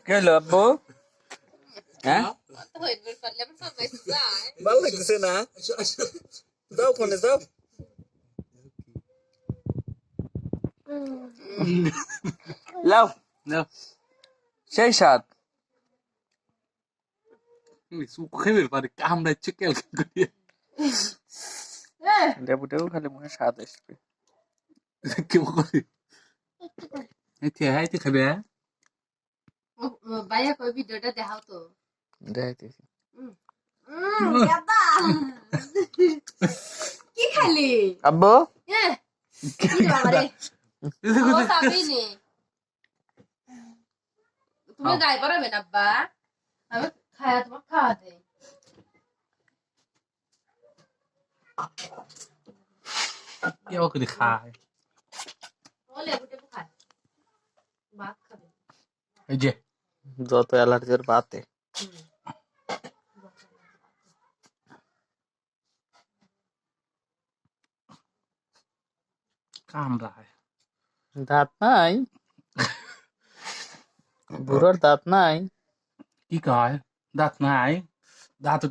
কে হলো আব্বু? হ্যাঁ ভালো লাগতেছে না? যাও ফোনে যাও। লাও লাও সেই সাত সুখের পারে কামড়াচ্ছে কেল করে লেবুটেও খালি মুখে স্বাদ আসবে। কেউ করে এতে খাবে ভাইয়া কই ভিডিওটা দেখাও তো। দেখাইতেছি। গাদা কি খালি আব্বু কি বাবারে ও সাবি নে তুমি গায়ে পড়াবে না আব্বা আমি খায়া তোমার খাওয়া দে কেউ করে খায় ও লেবুটে খায় ভাত খাবে এই যে যত অ্যালার্জির বাতে কামড়ায় দাঁত নাই, বুড়োর দাঁত নাই। কি কয় দাঁত নাই দাঁত